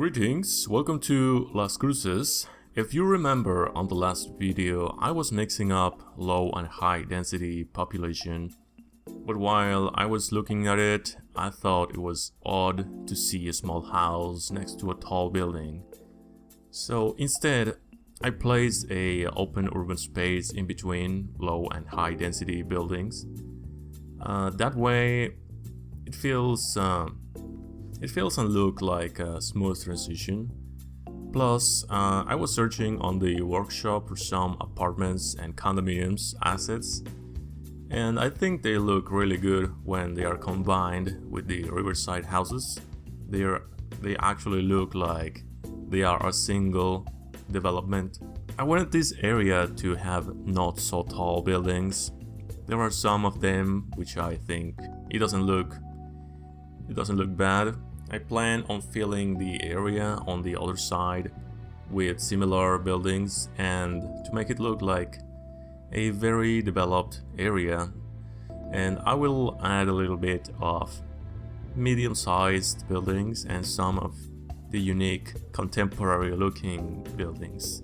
Greetings, welcome to Las Cruces. If you remember on the last video, I was mixing up low and high density population, but while I was looking at it, I thought it was odd to see a small house next to a tall building. So instead, I placed a open urban space in between low and high density buildings. That way, it feels and look like a smooth transition. Plus, I was searching on the workshop for some apartments and condominiums assets, and I think they look really good when they are combined with the riverside houses. They actually look like they are a single development. I wanted this area to have not so tall buildings. There are some of them which I think it doesn't look bad. I plan on filling the area on the other side with similar buildings and to make it look like a very developed area. And I will add a little bit of medium-sized buildings and some of the unique contemporary looking buildings.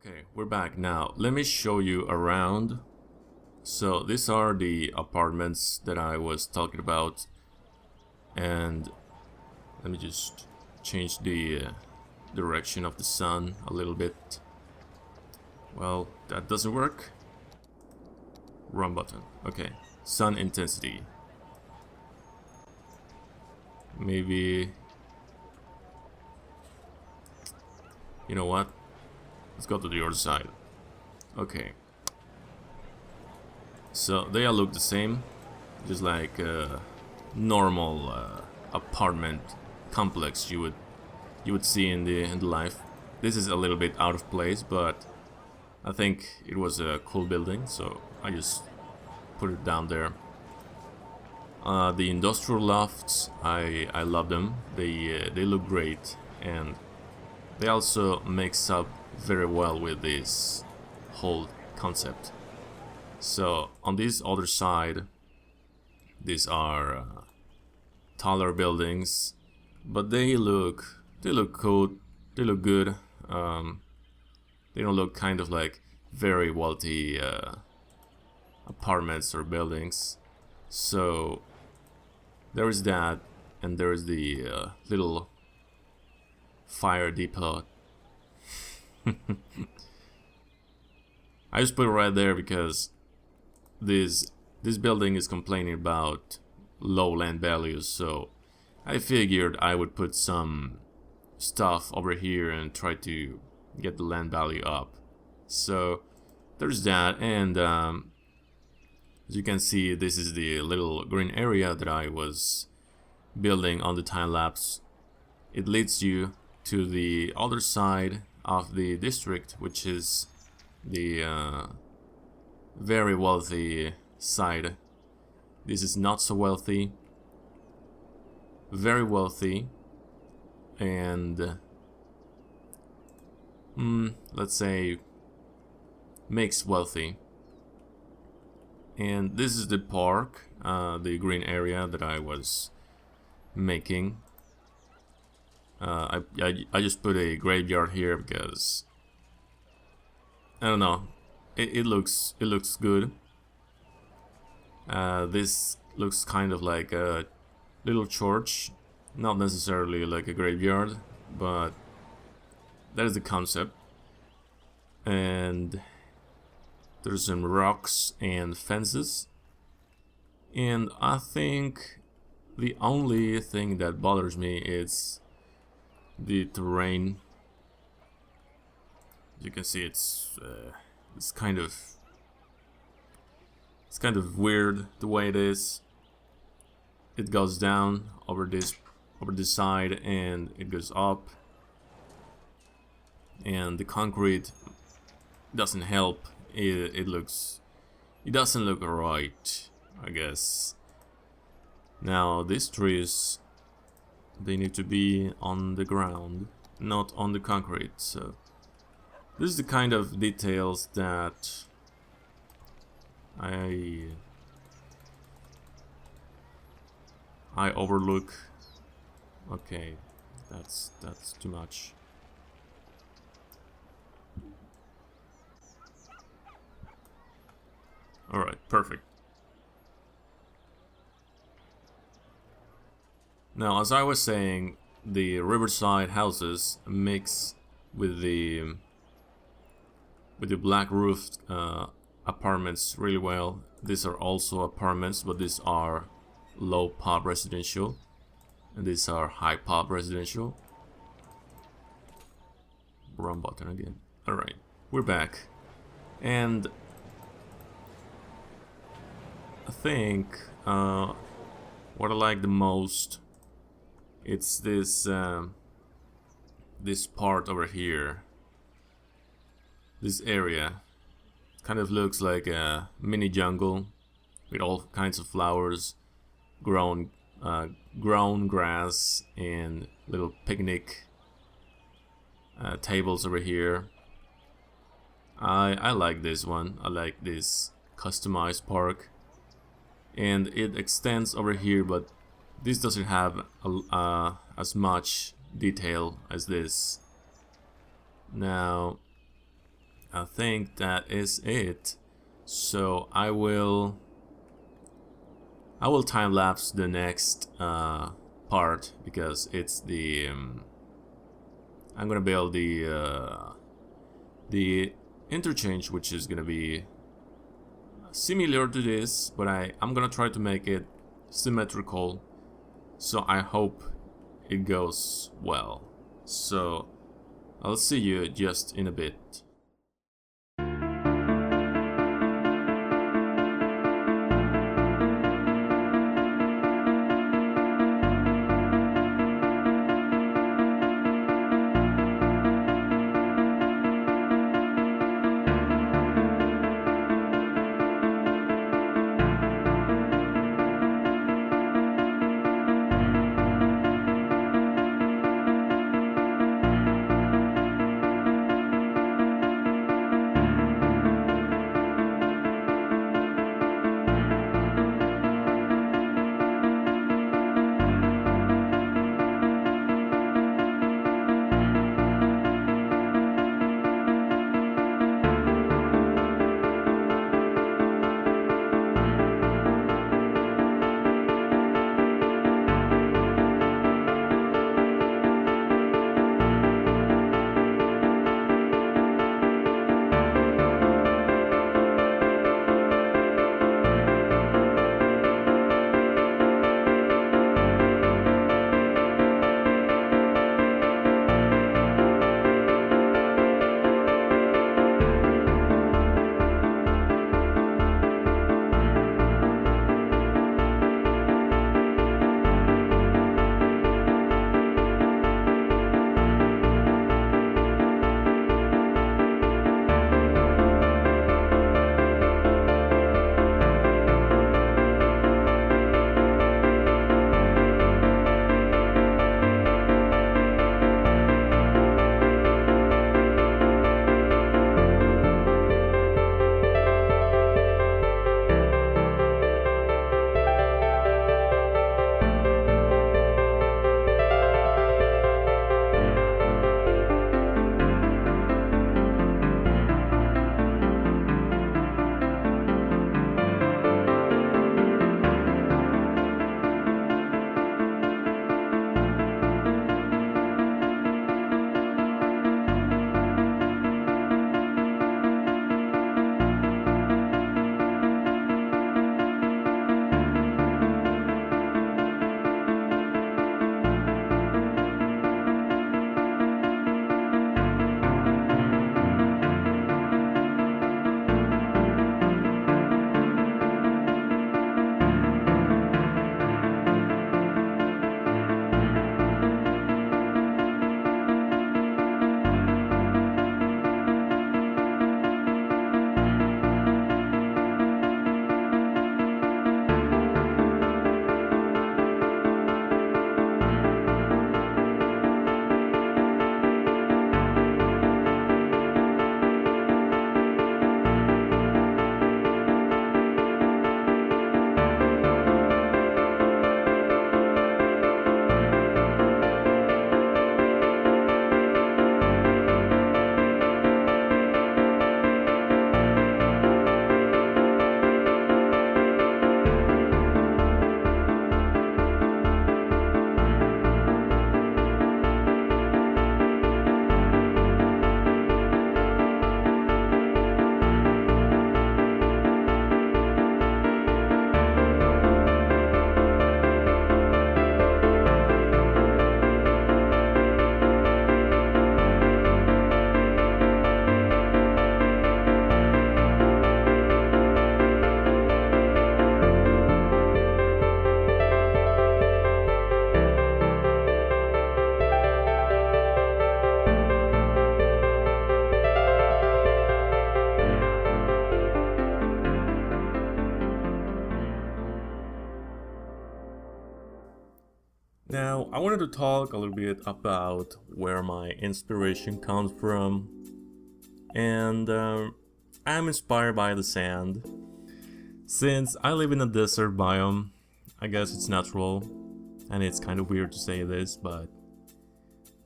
Okay, we're back now. Let me show you around. So these are the apartments that I was talking about, and let me just change the direction of the sun a little bit. Well, that doesn't work. Wrong button. Okay, sun intensity. Maybe, you know what? Let's go to the other side. Okay. So they all look the same, just like a normal apartment complex you would see in the life. This is a little bit out of place, but I think it was a cool building, so I just put it down there. The industrial lofts, I love them. They look great. and they also mix up very well with this whole concept. So on this other side, these are taller buildings, but they look cool, they look good. They don't look kind of like very wealthy apartments or buildings. So there is that, and there is the little fire depot. I just put it right there because this building is complaining about low land values, so I figured I would put some stuff over here and try to get the land value up. So there's that, and as you can see, this is the little green area that I was building on the time lapse. It leads you to the other side of the district, which is the very wealthy side. This is not so wealthy, very wealthy, and let's say mixed wealthy. And this is the park, the green area that I was making. I just put a graveyard here because I don't know. It looks good. This looks kind of like a little church, not necessarily like a graveyard, but that is the concept. And there's some rocks and fences, and I think the only thing that bothers me is the terrain. As you can see, it's kind of weird the way it is. It goes down over this side and it goes up, and the concrete doesn't help. It doesn't look right, I guess. Now these trees, they need to be on the ground, not on the concrete. So this is the kind of details that I overlook. Okay, that's too much. Alright, perfect. Now, as I was saying, the riverside houses mix with the black roofed apartments really well. These are also apartments, but these are low pop residential, and these are high pop residential. Wrong button again. Alright, we're back. And I think what I like the most, it's this this part over here. This area kind of looks like a mini jungle with all kinds of flowers, grown grass, and little picnic tables over here. I like this one. I like this customized park, and it extends over here, but this doesn't have as much detail as this. Now I think that is it. So I will time lapse the next part, because it's the I'm gonna build the interchange, which is gonna be similar to this, but I'm gonna try to make it symmetrical, so I hope it goes well. So I'll see you just in a bit. Now, I wanted to talk a little bit about where my inspiration comes from, and I'm inspired by the sand. Since I live in a desert biome, I guess it's natural, and it's kind of weird to say this, but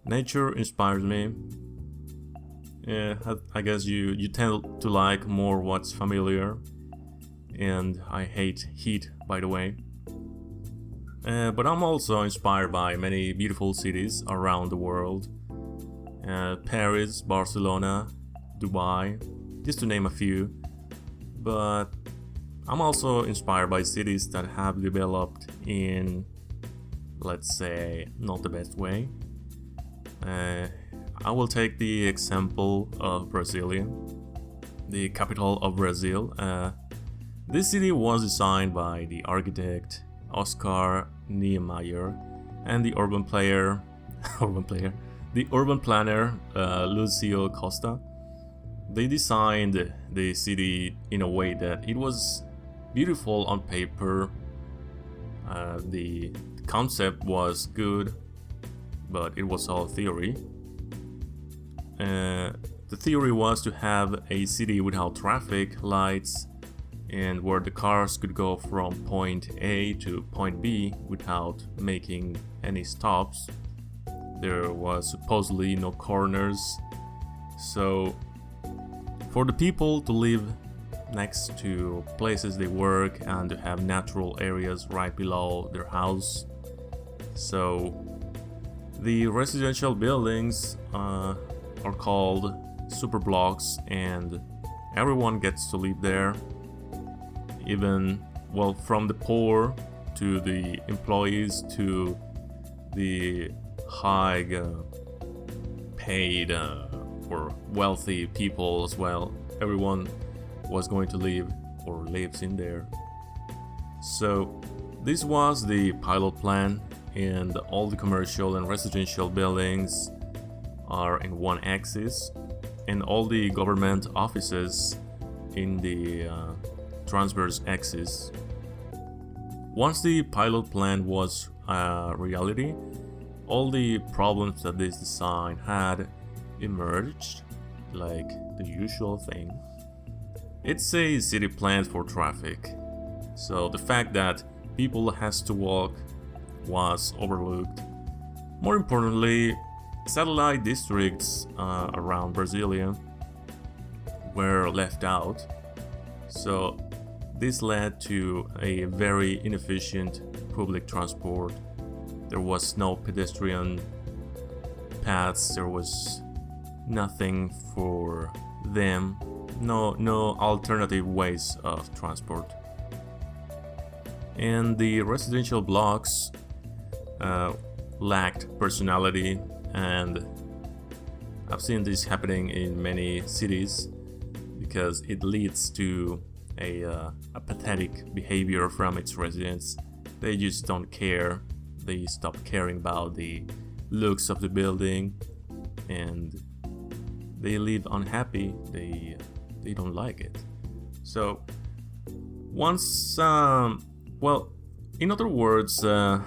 nature inspires me. Yeah, I guess you tend to like more what's familiar, and I hate heat, by the way. But I'm also inspired by many beautiful cities around the world. Paris, Barcelona, Dubai, just to name a few. But I'm also inspired by cities that have developed in, let's say, not the best way. I will take the example of Brasilia, the capital of Brazil. This city was designed by the architect Oscar Niemeyer and the urban planner Lucio Costa. They designed the city in a way that it was beautiful on paper. The concept was good, but it was all theory. The theory was to have a city without traffic lights and where the cars could go from point A to point B without making any stops. There was supposedly no corners, so for the people to live next to places they work and to have natural areas right below their house. So the residential buildings are called super blocks, and everyone gets to live there. Even, well, from the poor to the employees to the high paid or wealthy people as well. Everyone was going to live or lives in there. So this was the pilot plan, and all the commercial and residential buildings are in one axis, and all the government offices in the transverse axis. Once the pilot plan was a reality, all the problems that this design had emerged, like the usual thing. It's a city planned for traffic, so the fact that people has to walk was overlooked. More importantly, satellite districts around Brasilia were left out, so this led to a very inefficient public transport. There was no pedestrian paths, there was nothing for them, no alternative ways of transport. And the residential blocks lacked personality, and I've seen this happening in many cities because it leads to a pathetic behavior from its residents. They just don't care. They stop caring about the looks of the building, and they live unhappy. They don't like it. So once, well, in other words, the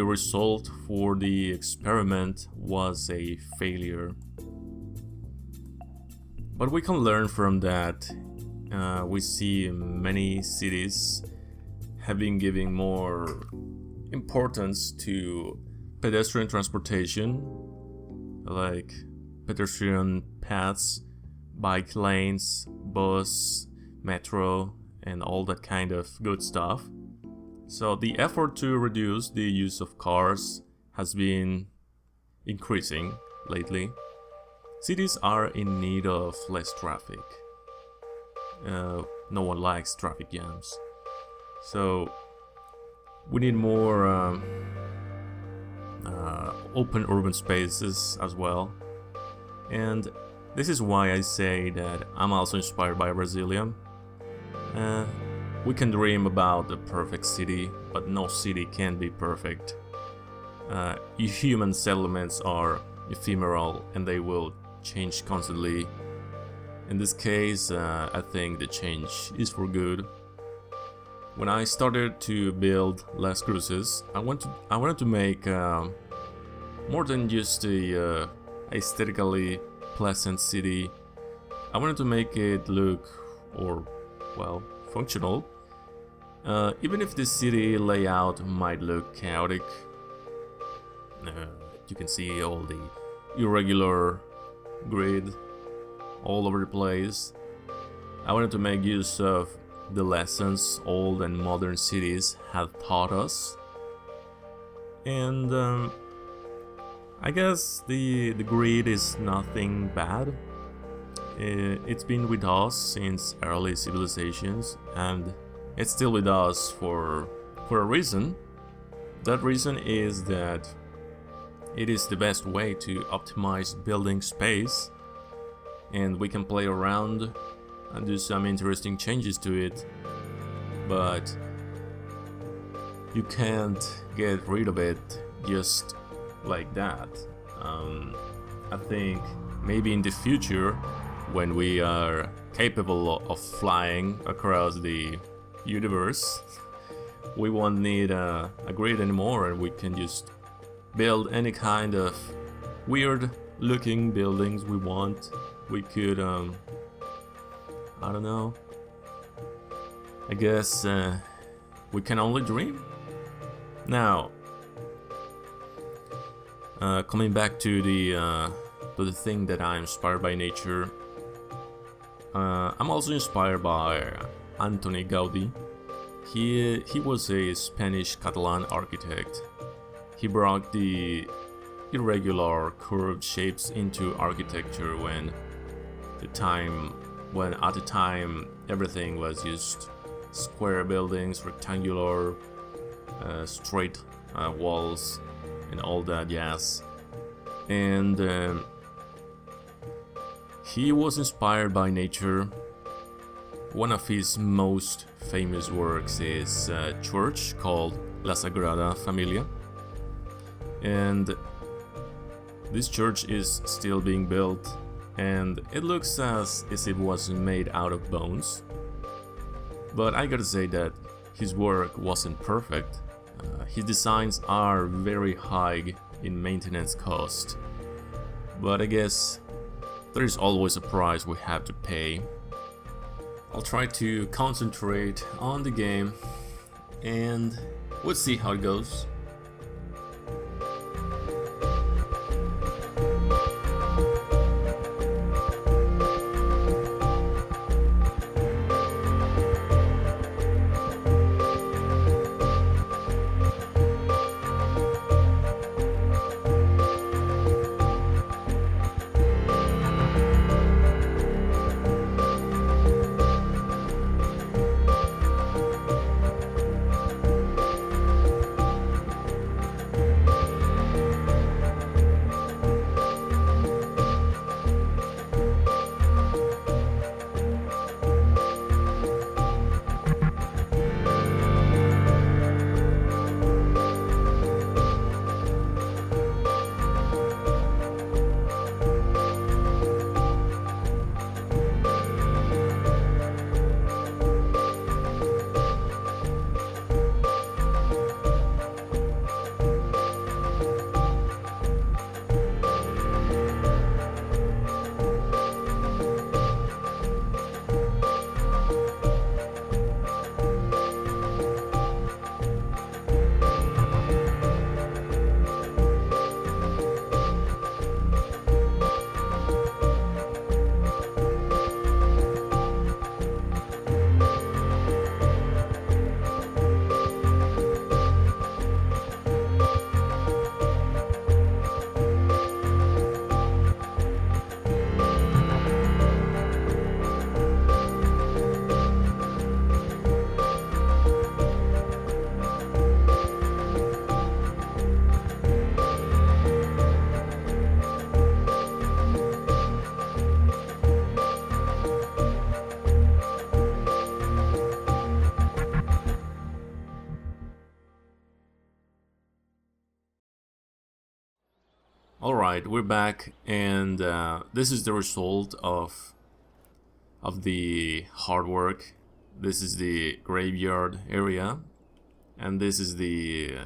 result for the experiment was a failure. But we can learn from that. We see many cities have been giving more importance to pedestrian transportation, like pedestrian paths, bike lanes, bus, metro, and all that kind of good stuff. So the effort to reduce the use of cars has been increasing lately. Cities are in need of less traffic. No one likes traffic jams. So we need more open urban spaces as well. And this is why I say that I'm also inspired by Brasilia. We can dream about the perfect city, but no city can be perfect. Human settlements are ephemeral and they will change constantly. In this case, I think the change is for good. when I started to build Las Cruces, I wanted to make more than just a aesthetically pleasant city. I wanted to make it look, or well, functional. Even if the city layout might look chaotic, you can see all the irregular grid all over the place. I wanted to make use of the lessons old and modern cities have taught us. And I guess the grid is nothing bad. It's been with us since early civilizations, and it's still with us for a reason. That reason is that it is the best way to optimize building space, and we can play around and do some interesting changes to it, but you can't get rid of it just like that. I think maybe in the future, when we are capable of flying across the universe, we won't need a grid anymore, and we can just build any kind of weird looking buildings we want. We could I don't know, I guess we can only dream. Now coming back to the thing that I'm inspired by nature, I'm also inspired by Antoni Gaudí. He was a Spanish Catalan architect. He brought the irregular curved shapes into architecture at the time everything was just square buildings, rectangular, straight walls, and all that jazz. And he was inspired by nature. One of his most famous works is a church called La Sagrada Familia, and this church is still being built, and it looks as if it was made out of bones. But I gotta say that his work wasn't perfect. His designs are very high in maintenance cost, but I guess there is always a price we have to pay. I'll try to concentrate on the game, and we'll see how it goes. Alright, we're back, and this is the result of the hard work This is the graveyard area, and this is the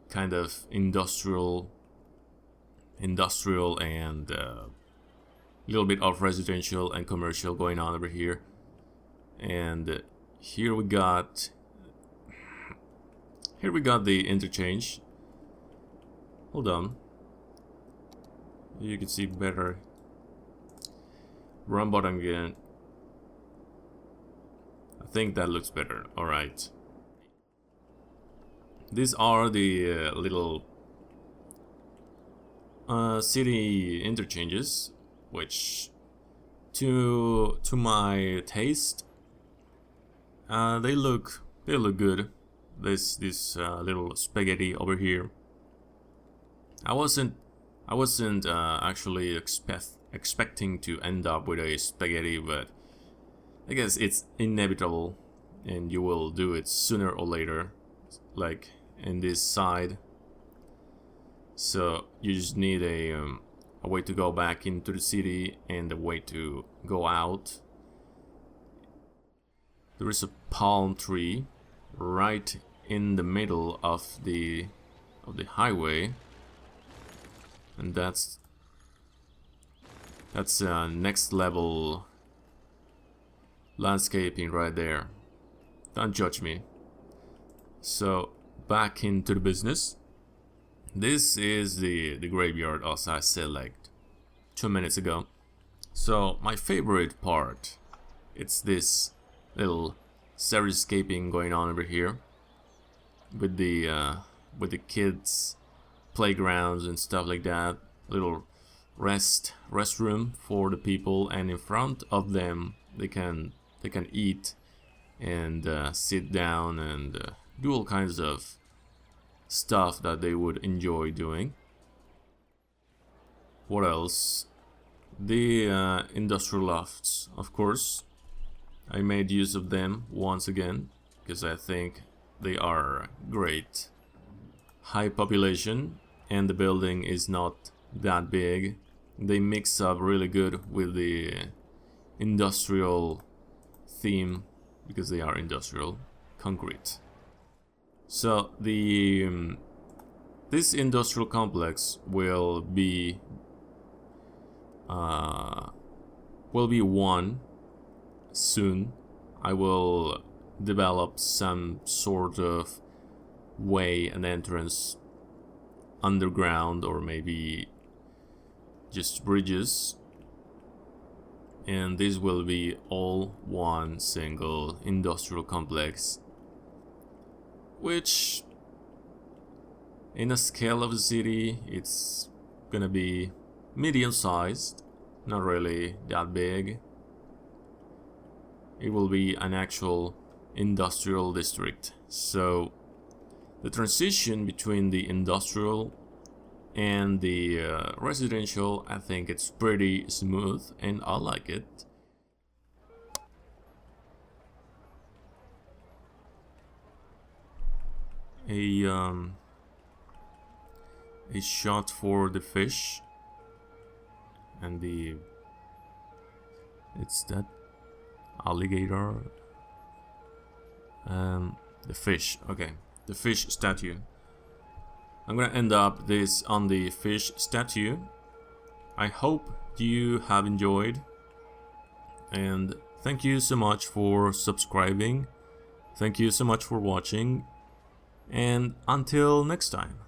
kind of industrial and a little bit of residential and commercial going on over here. And here we got the interchange. Hold on, you can see better. Run button again. I think that looks better. All right. These are the little city interchanges, which to my taste, they look good. This little spaghetti over here. I wasn't actually expecting to end up with a spaghetti, but I guess it's inevitable, and you will do it sooner or later, like in this side. So you just need a way to go back into the city and a way to go out. There is a palm tree right in the middle of the highway, and that's next level landscaping right there. Don't judge me. So back into the business. This is the graveyard, as I said like 2 minutes ago. So my favorite part, it's this little xeriscaping going on over here with the kids playgrounds and stuff like that. Little restroom for the people, and in front of them they can eat and sit down and do all kinds of stuff that they would enjoy doing. What else? The industrial lofts, of course. I made use of them once again because I think they are great. High population, and the building is not that big. They mix up really good with the industrial theme because they are industrial concrete. So this industrial complex will be won soon. I will develop some sort of way, an entrance underground, or maybe just bridges, and this will be all one single industrial complex, which in a scale of a city it's gonna be medium sized, not really that big. It will be an actual industrial district. So the transition between the industrial and the residential, I think it's pretty smooth and I like it. A shot for the fish and it's that alligator, the fish. Okay, the fish statue. I'm gonna end up this on the fish statue. I hope you have enjoyed, and thank you so much for subscribing. Thank you so much for watching, and until next time.